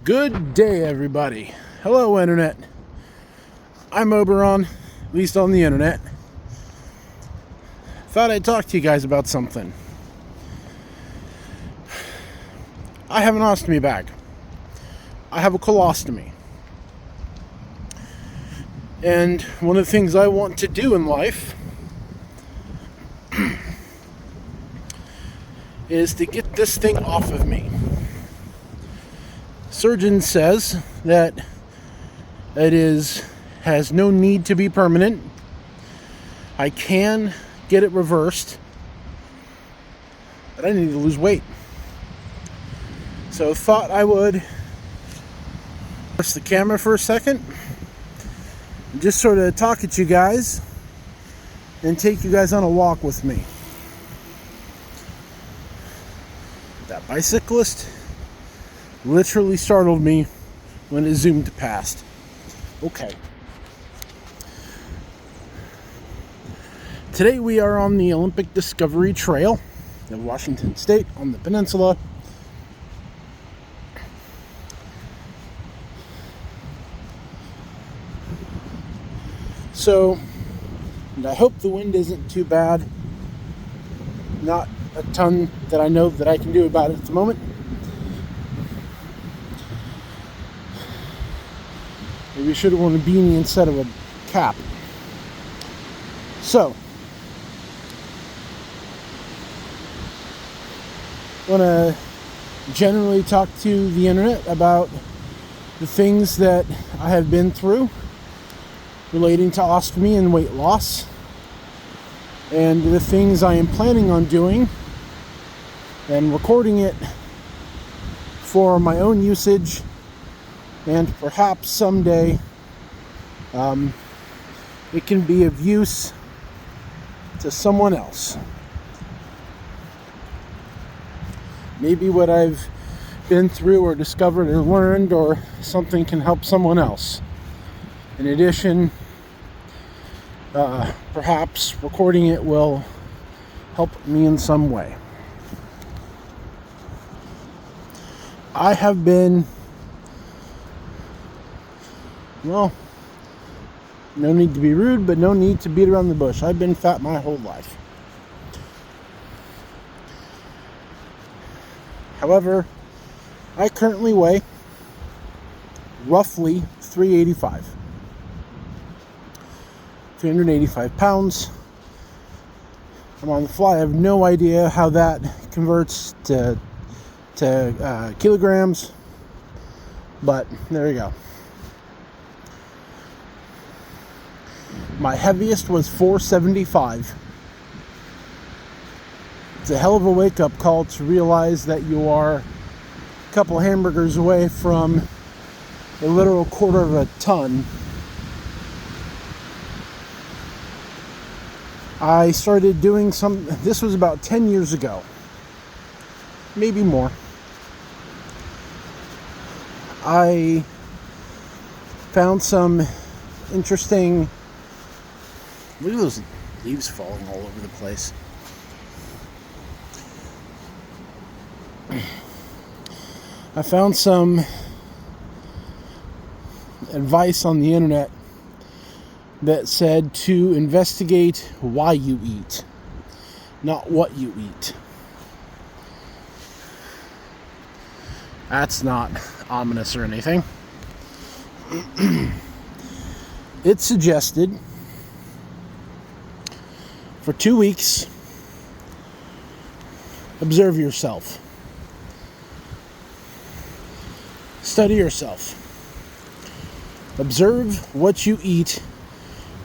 Good day, everybody. Hello, Internet. I'm Oberon, at least on the Internet. Thought I'd talk to you guys about something. I have an ostomy bag. I have a colostomy. And one of the things I want to do in life is to get this thing off of me. Surgeon says that it has no need to be permanent. I can get it reversed, but I need to lose weight. So thought I would press the camera for a second and just sort of talk at you guys and take you guys on a walk with me. That bicyclist literally startled me when it zoomed past. Okay. Today we are on the Olympic Discovery Trail of Washington State on the peninsula. So, and I hope the wind isn't too bad. Not a ton that I know that I can do about it at the moment. Maybe I should have worn a beanie instead of a cap. So, I want to generally talk to the internet about the things that I have been through relating to ostomy and weight loss, and the things I am planning on doing and recording it for my own usage, and perhaps someday it can be of use to someone else. Maybe what I've been through or discovered or learned or something can help someone else. In addition, perhaps recording it will help me in some way. I have been, well, no need to be rude, but no need to beat around the bush. I've been fat my whole life. However, I currently weigh roughly 385 pounds. I'm on the fly. I have no idea how that converts to kilograms, but there you go. My heaviest was 475. It's a hell of a wake-up call to realize that you are a couple hamburgers away from a literal quarter of a ton. I started doing this was about 10 years ago, maybe more. I found some interesting, look at those leaves falling all over the place. I found some advice on the internet that said to investigate why you eat, not what you eat. That's not ominous or anything. It suggested for 2 weeks, observe yourself. Study yourself. Observe what you eat,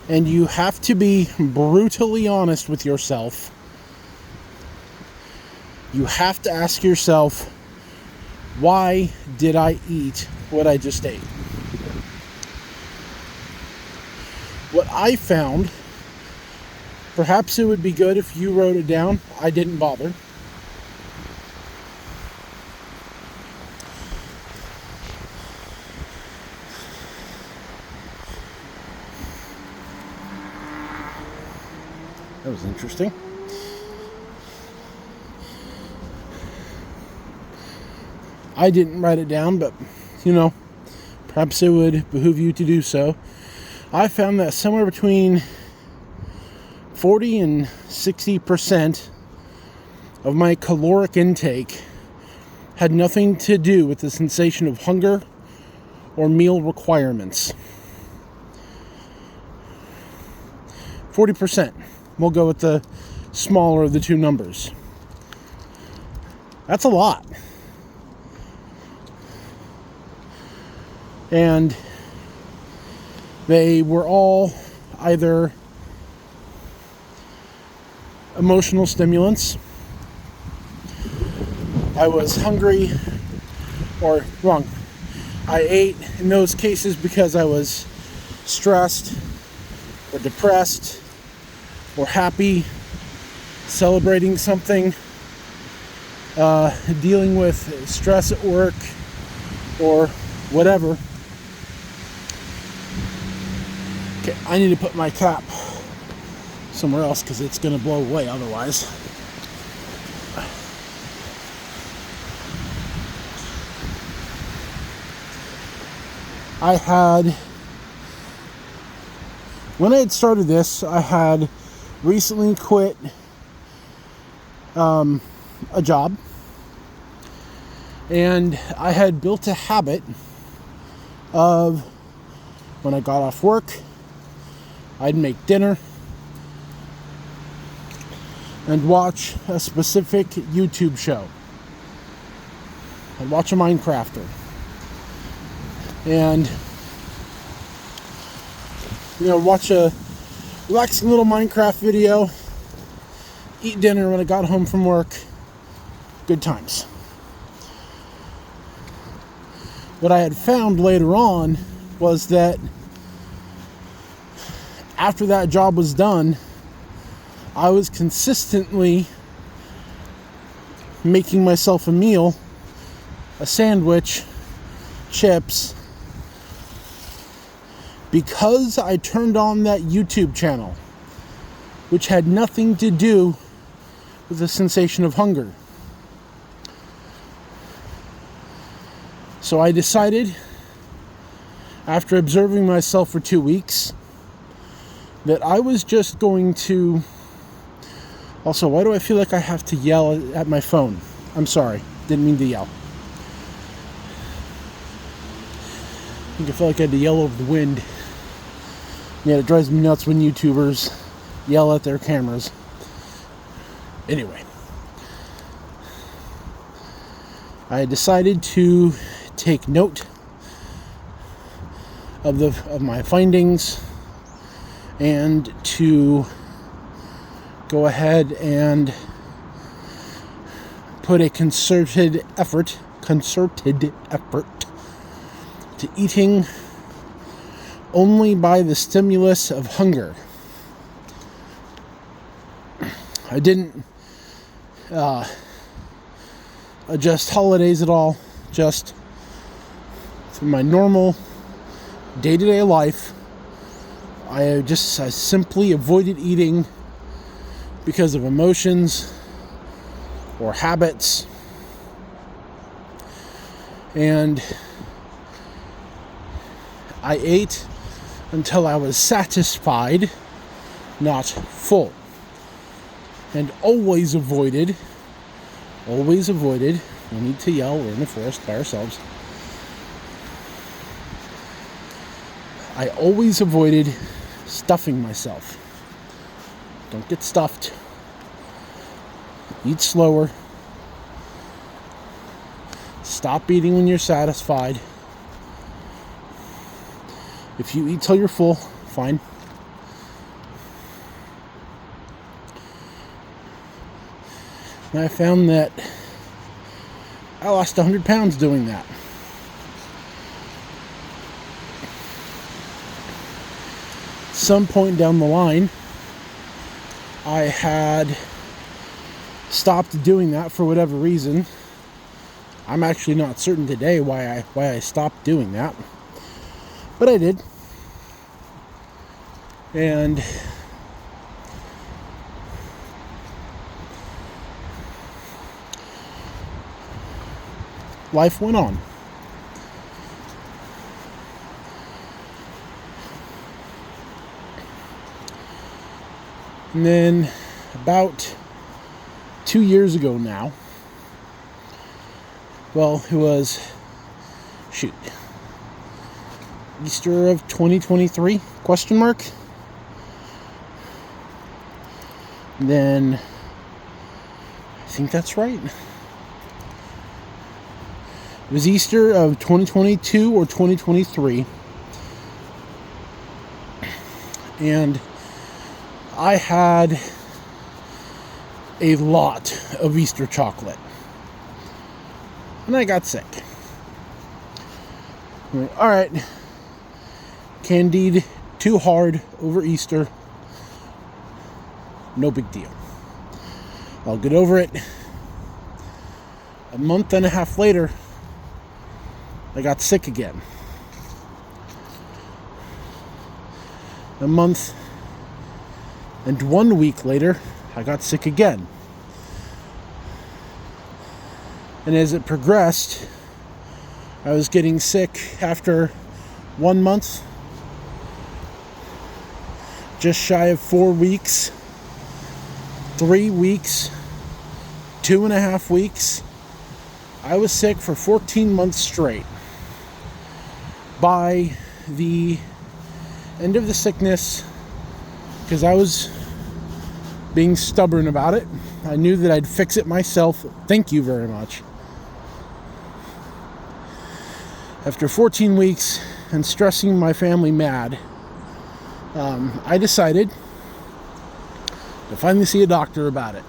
and you have to be brutally honest with yourself. You have to ask yourself, why did I eat what I just ate? What I found, perhaps it would be good if you wrote it down. I didn't bother. That was interesting. I didn't write it down, but perhaps it would behoove you to do so. I found that somewhere between 40 and 60% of my caloric intake had nothing to do with the sensation of hunger or meal requirements. 40%. We'll go with the smaller of the two numbers. That's a lot. And they were all either emotional stimulants. I was hungry, or wrong. I ate in those cases because I was stressed or depressed or happy, celebrating something, dealing with stress at work or whatever. Okay, I need to put my cap somewhere else because it's going to blow away otherwise. When I had started this, I had recently quit a job, and I had built a habit of when I got off work, I'd make dinner and watch a specific YouTube show. I'd watch a Minecrafter. And, watch a relaxing little Minecraft video, eat dinner when I got home from work. Good times. What I had found later on was that after that job was done, I was consistently making myself a meal, a sandwich, chips, because I turned on that YouTube channel, which had nothing to do with the sensation of hunger. So I decided, after observing myself for 2 weeks, that I was just going to... Also, why do I feel like I have to yell at my phone? I'm sorry, didn't mean to yell. I think I felt like I had to yell over the wind. Yeah, it drives me nuts when YouTubers yell at their cameras. Anyway, I decided to take note of my findings and to go ahead and put a concerted effort to eating only by the stimulus of hunger. I didn't adjust holidays at all, just through my normal day-to-day life. I simply avoided eating because of emotions or habits, and I ate until I was satisfied, not full. And always avoided, we need to yell, we're in the forest by ourselves. I always avoided stuffing myself. Don't get stuffed. Eat slower. Stop eating when you're satisfied. If you eat till you're full, fine. And I found that I lost 100 pounds doing that. Some point down the line, I had stopped doing that for whatever reason. I'm actually not certain today why I stopped doing that, but I did. And life went on. And then about 2 years ago now, well, it was, Easter of 2023, question mark? And then, I think that's right. It was Easter of 2022 or 2023. And I had a lot of Easter chocolate. And I got sick. I'm like, all right, candied too hard over Easter. No big deal. I'll get over it. A month and a half later, I got sick again. A month and 1 week later, I got sick again. And as it progressed, I was getting sick after 1 month, just shy of 4 weeks, 3 weeks, 2.5 weeks. I was sick for 14 months straight. By the end of the sickness, because I was being stubborn about it, I knew that I'd fix it myself. Thank you very much. After 14 weeks and stressing my family mad, I decided to finally see a doctor about it.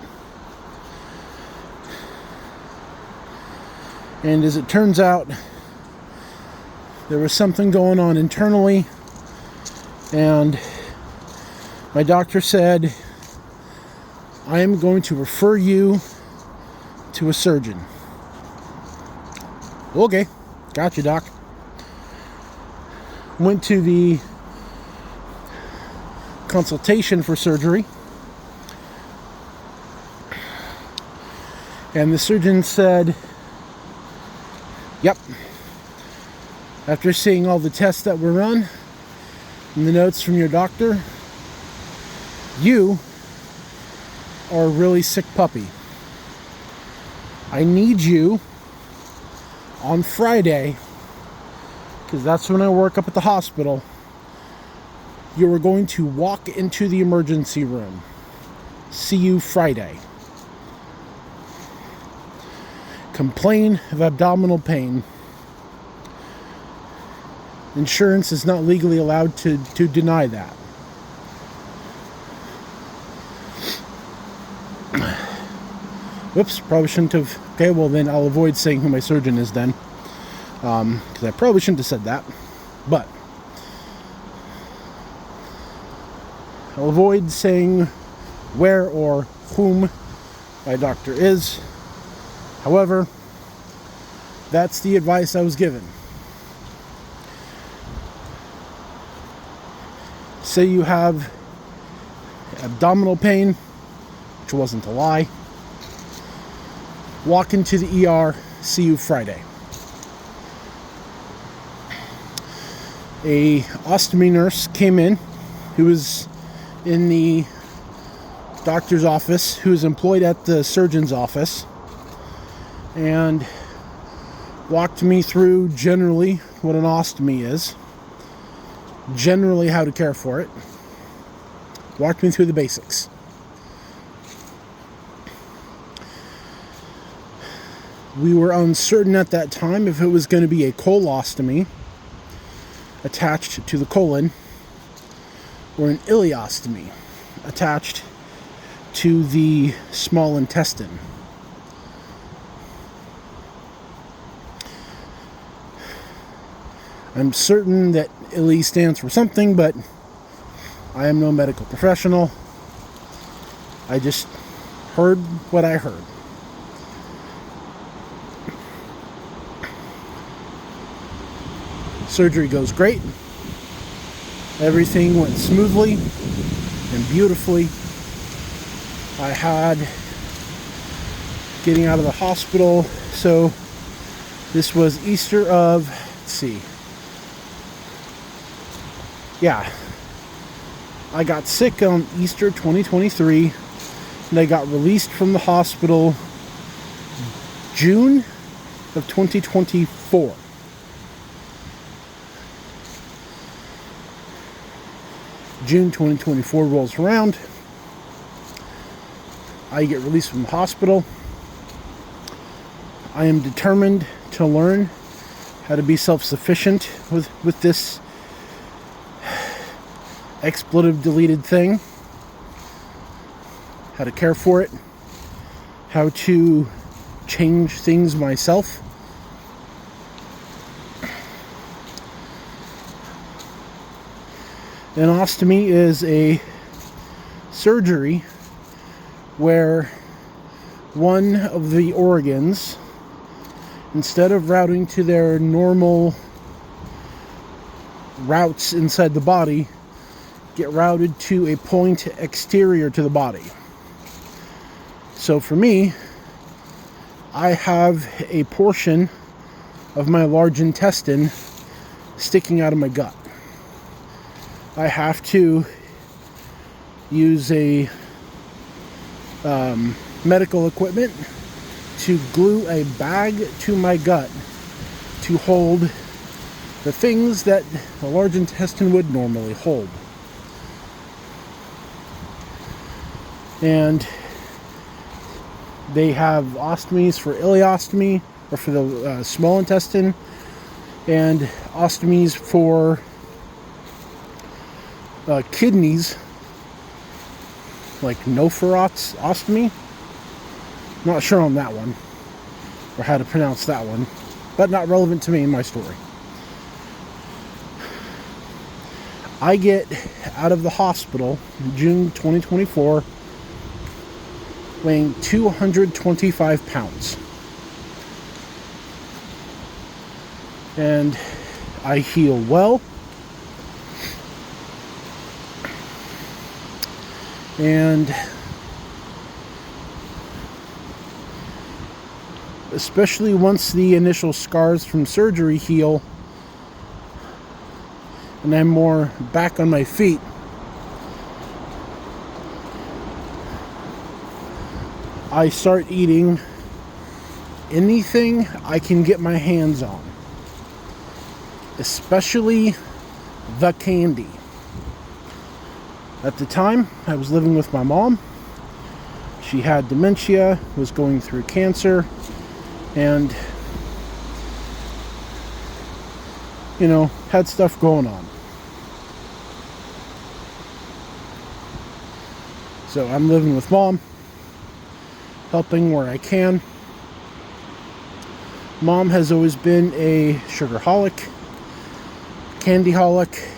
And as it turns out, there was something going on internally, and my doctor said, I am going to refer you to a surgeon. Okay, gotcha, doc. Went to the consultation for surgery, and the surgeon said, yep, after seeing all the tests that were run and the notes from your doctor, you are a really sick puppy. I need you on Friday, because that's when I work up at the hospital. You are going to walk into the emergency room. See you Friday. Complain of abdominal pain. Insurance is not legally allowed to deny that. Whoops, probably shouldn't have. Okay, well then I'll avoid saying who my surgeon is then. Because I probably shouldn't have said that. But I'll avoid saying where or whom my doctor is. However, that's the advice I was given. Say you have abdominal pain, which wasn't a lie. Walk into the ER, see you Friday. A ostomy nurse came in, who was in the doctor's office, who was employed at the surgeon's office, and walked me through generally what an ostomy is, generally how to care for it, walked me through the basics. We were uncertain at that time if it was going to be a colostomy attached to the colon or an ileostomy attached to the small intestine. I'm certain that ILE stands for something, but I am no medical professional. I just heard what I heard. Surgery goes great. Everything went smoothly and beautifully. I had getting out of the hospital. So this was Easter of, let's see. Yeah. I got sick on Easter 2023, and I got released from the hospital June of 2024. June 2024 rolls around. I get released from the hospital. I am determined to learn how to be self-sufficient with this expletive deleted thing, how to care for it, how to change things myself. An ostomy is a surgery where one of the organs, instead of routing to their normal routes inside the body, get routed to a point exterior to the body. So for me, I have a portion of my large intestine sticking out of my gut. I have to use a medical equipment to glue a bag to my gut to hold the things that the large intestine would normally hold. And they have ostomies for ileostomy, or for the small intestine, and ostomies for kidneys, like Noferat's ostomy. Not sure on that one, or how to pronounce that one, but not relevant to me in my story. I get out of the hospital in June 2024 weighing 225 pounds. And I heal well. And especially once the initial scars from surgery heal and I'm more back on my feet, I start eating anything I can get my hands on, especially the candy. At the time, I was living with my mom. She had dementia, was going through cancer, and, had stuff going on. So I'm living with mom, helping where I can. Mom has always been a sugarholic, candyholic.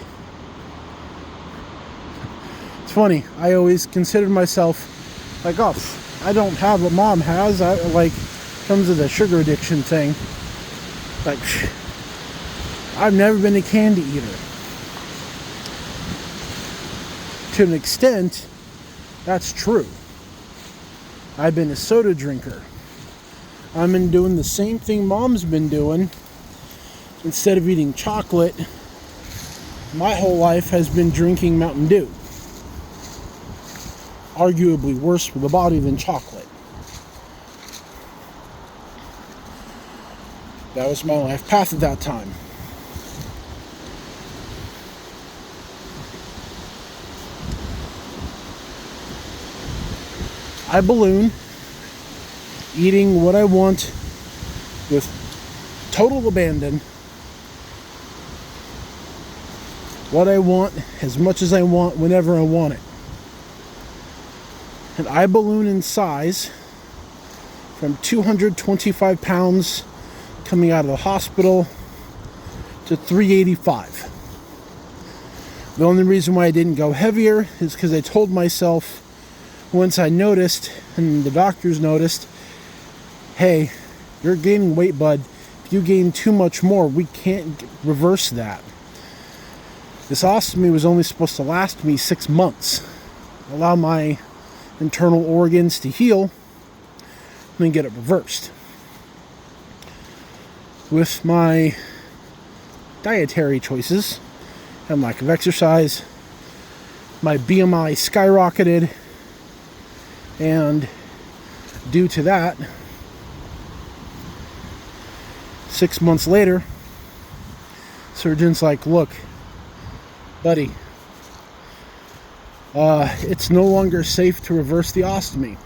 It's funny, I always considered myself like, oh, I don't have what mom has. I like, in terms of the sugar addiction thing, like, I've never been a candy eater. To an extent, that's true. I've been a soda drinker. I've been doing the same thing mom's been doing. Instead of eating chocolate, my whole life has been drinking Mountain Dew. Arguably worse for the body than chocolate. That was my life path at that time. I balloon, eating what I want with total abandon. What I want, as much as I want, whenever I want it. And I balloon in size from 225 pounds coming out of the hospital to 385. The only reason why I didn't go heavier is because I told myself, once I noticed, and the doctors noticed, hey, you're gaining weight, bud. If you gain too much more, we can't reverse that. This ostomy was only supposed to last me 6 months. Allow my internal organs to heal, and then get it reversed. With my dietary choices and lack of exercise, My BMI skyrocketed, and due to that, 6 months later, surgeon's like, look, buddy, it's no longer safe to reverse the ostomy.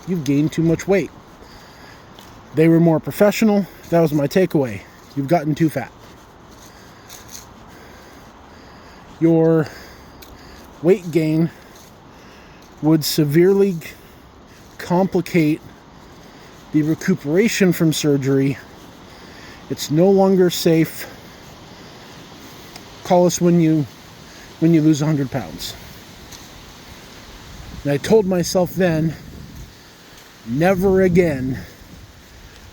You've gained too much weight. They were more professional. That was my takeaway. You've gotten too fat. Your weight gain would severely complicate the recuperation from surgery. It's no longer safe. Call us when you lose 100 pounds. And I told myself then, never again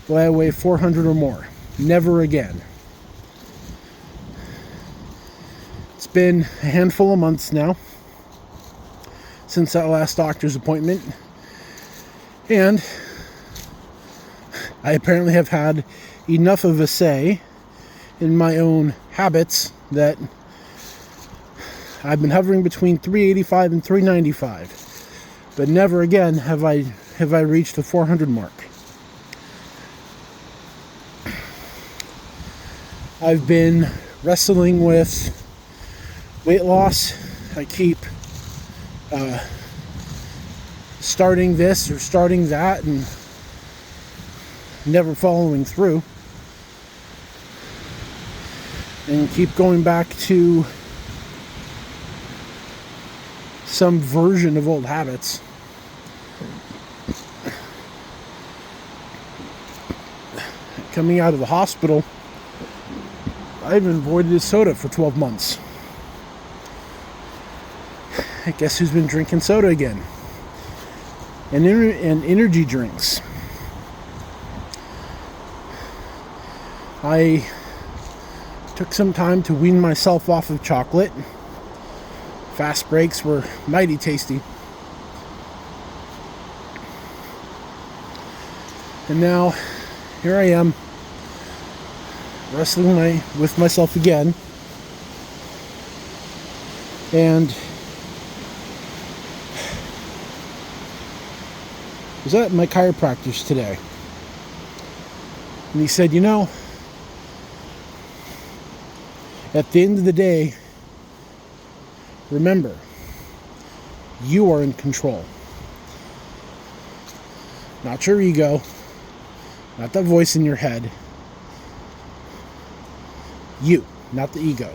will I weigh 400 or more. Never again. It's been a handful of months now since that last doctor's appointment, and I apparently have had enough of a say in my own habits that I've been hovering between 385 and 395, but never again have I reached the 400 mark. I've been wrestling with weight loss. I keep starting this or starting that and never following through, and keep going back to some version of old habits. Coming out of the hospital, I've avoided soda for 12 months. I guess who's been drinking soda again? And energy drinks. I took some time to wean myself off of chocolate. Fast breaks were mighty tasty. And now, here I am, wrestling with myself again. And I was at my chiropractor's today, and he said, you know, at the end of the day, remember, you are in control. Not your ego, not that voice in your head. You, not the ego.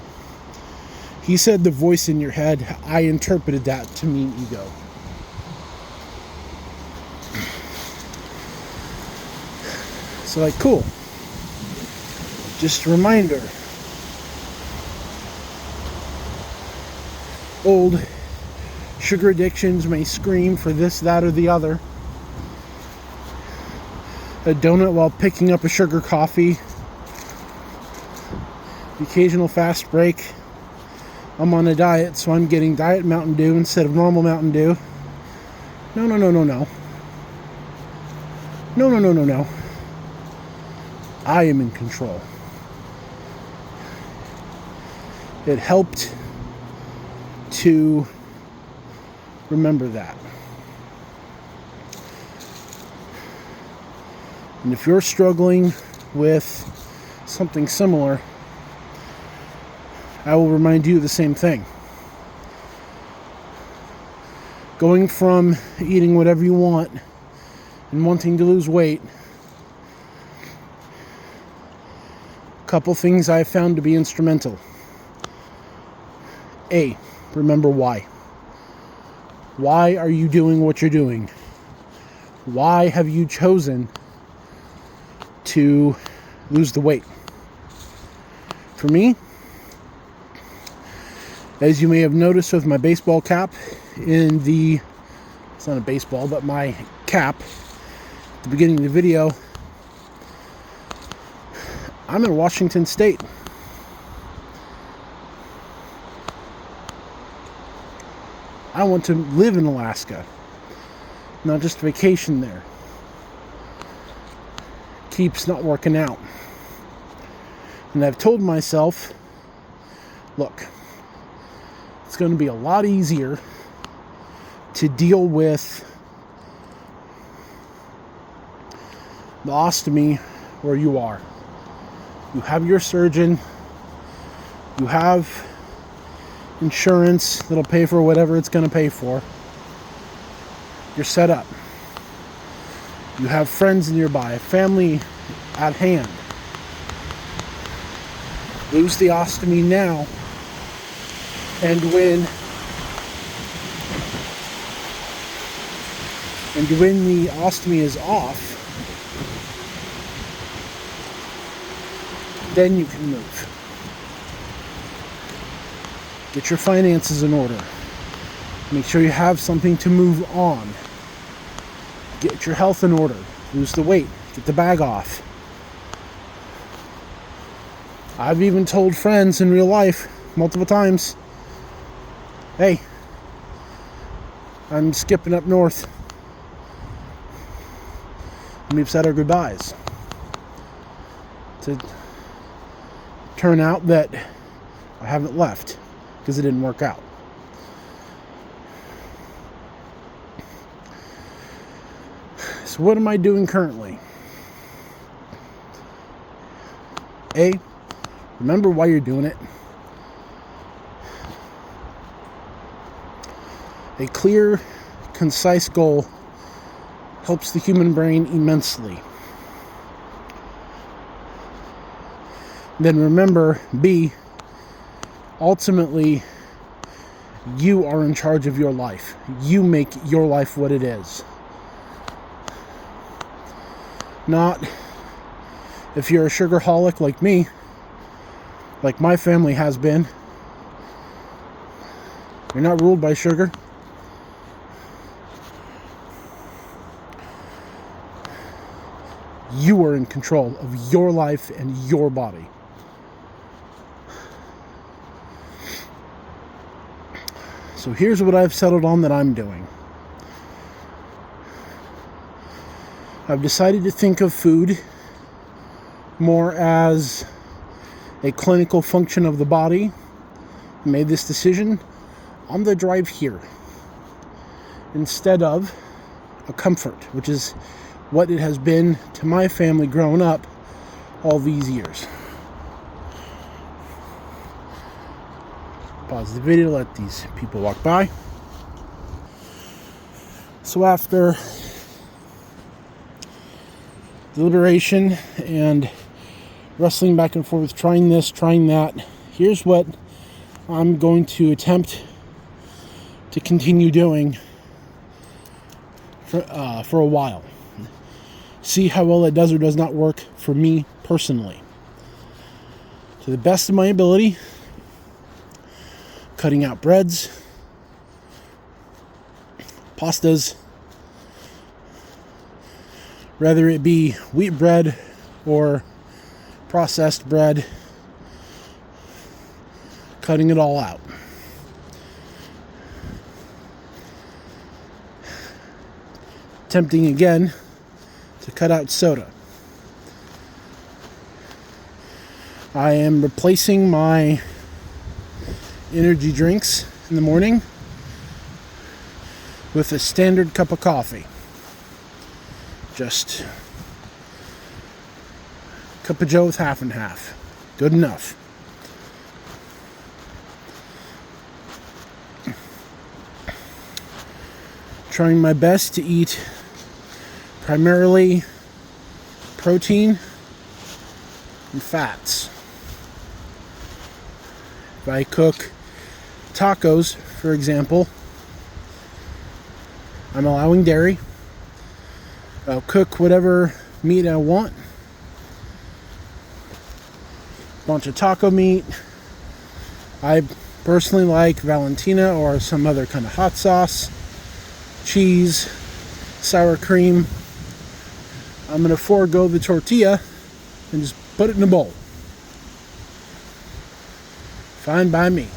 He said the voice in your head. I interpreted that to mean ego. So like, cool. Just a reminder. Old sugar addictions may scream for this, that, or the other. A donut while picking up a sugar coffee. The occasional fast break. I'm on a diet, so I'm getting Diet Mountain Dew instead of normal Mountain Dew. No. No. I am in control. It helped to remember that. And if you're struggling with something similar, I will remind you of the same thing. Going from eating whatever you want and wanting to lose weight, a couple things I've found to be instrumental. A, remember why. Why are you doing what you're doing? Why have you chosen to lose the weight? For me, as you may have noticed with my baseball cap in the, it's not a baseball, but my cap at the beginning of the video, I'm in Washington State. I want to live in Alaska, not just vacation there. Keeps not working out. And I've told myself, look, it's going to be a lot easier to deal with the ostomy where you are. You have your surgeon, you have insurance that'll pay for whatever it's going to pay for. You're set up. You have friends nearby, family at hand. Lose the ostomy now, and when the ostomy is off, then you can move. Get your finances in order. Make sure you have something to move on. Get your health in order. Lose the weight. Get the bag off. I've even told friends in real life multiple times, hey, I'm skipping up north. And we've said our goodbyes. To turn out that I haven't left because it didn't work out. So what am I doing currently? A, remember why you're doing it. A clear, concise goal helps the human brain immensely. Then remember, B, ultimately, you are in charge of your life. You make your life what it is. Not if you're a sugarholic like me, like my family has been. You're not ruled by sugar. You are in control of your life and your body. So here's what I've settled on that I'm doing. I've decided to think of food more as a clinical function of the body. I made this decision on the drive here instead of a comfort, which is what it has been to my family growing up all these years. Pause the video, let these people walk by. So after deliberation and wrestling back and forth, trying this, trying that, here's what I'm going to attempt to continue doing for a while. See how well it does or does not work for me personally. To the best of my ability, cutting out breads, pastas, whether it be wheat bread or processed bread, cutting it all out. Attempting again to cut out soda. I am replacing my energy drinks in the morning with a standard cup of coffee. Just a cup of joe with half and half. Good enough. Trying my best to eat primarily protein and fats. If I cook tacos, for example, I'm allowing dairy. I'll cook whatever meat I want. Bunch of taco meat. I personally like Valentina or some other kind of hot sauce, cheese, sour cream. I'm going to forego the tortilla and just put it in a bowl. Fine by me.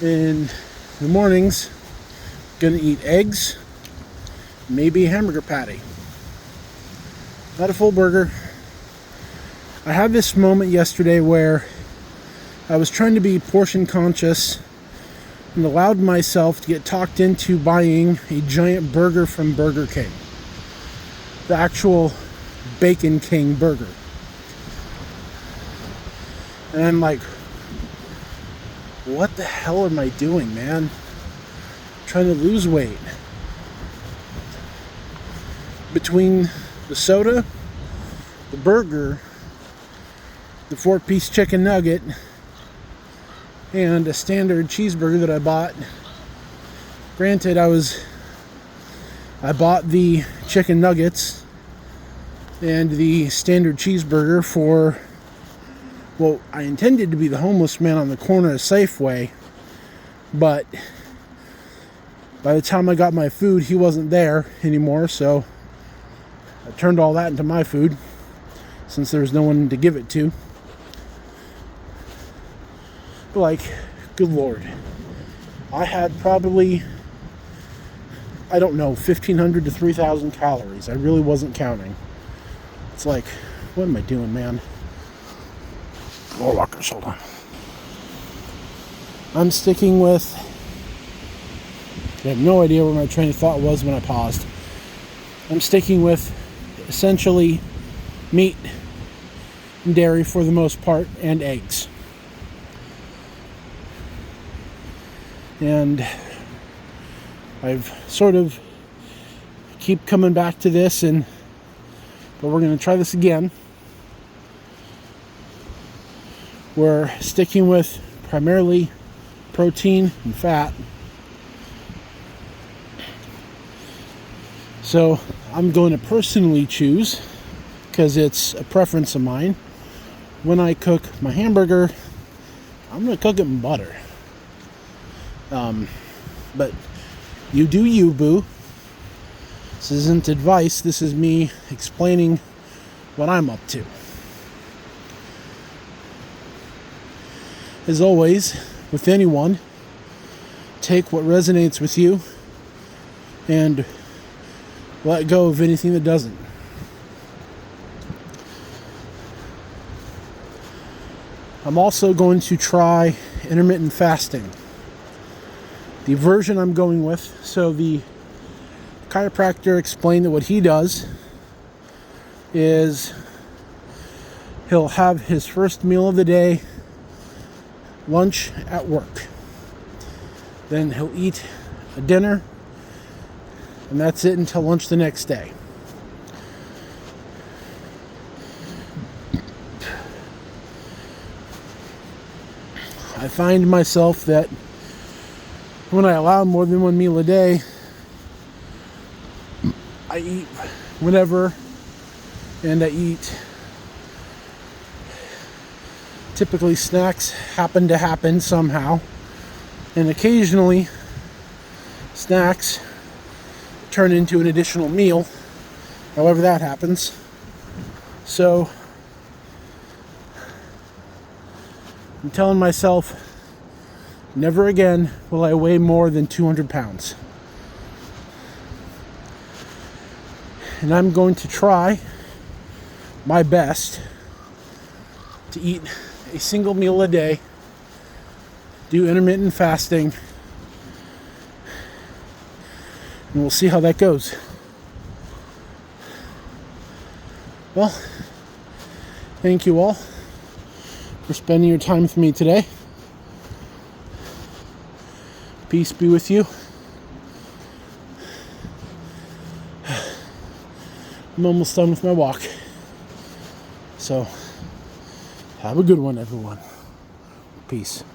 In the mornings, gonna eat eggs, maybe a hamburger patty. Not a full burger. I had this moment yesterday where I was trying to be portion conscious and allowed myself to get talked into buying a giant burger from Burger King. The actual Bacon King burger. And I'm like, what the hell am I doing, man? I'm trying to lose weight. Between the soda, the burger, the 4-piece chicken nugget, and a standard cheeseburger that I bought. Granted, I bought the chicken nuggets and the standard cheeseburger for, well, I intended to be the homeless man on the corner of Safeway, but by the time I got my food, he wasn't there anymore, so I turned all that into my food, since there was no one to give it to. But like, good Lord. I had probably, I don't know, 1,500 to 3,000 calories. I really wasn't counting. It's like, what am I doing, man? More walkers, hold on. I'm sticking with, I have no idea where my train of thought was when I paused. I'm sticking with essentially meat and dairy for the most part, and eggs. And I've sort of keep coming back to this, but we're going to try this again. We're sticking with primarily protein and fat. So I'm going to personally choose, because it's a preference of mine, when I cook my hamburger, I'm going to cook it in butter. But you do you, boo. This isn't advice. This is me explaining what I'm up to. As always, with anyone, take what resonates with you and let go of anything that doesn't. I'm also going to try intermittent fasting. The version I'm going with, so the chiropractor explained that what he does is he'll have his first meal of the day, lunch at work. Then he'll eat a dinner, and that's it until lunch the next day. I find myself that when I allow more than one meal a day, I eat whenever, and I eat, typically snacks happen to happen somehow, and occasionally snacks turn into an additional meal, however that happens. So I'm telling myself, never again will I weigh more than 200 pounds. And I'm going to try my best to eat a single meal a day, do intermittent fasting, and we'll see how that goes. Well, thank you all for spending your time with me today. Peace be with you. I'm almost done with my walk. So, have a good one, everyone. Peace.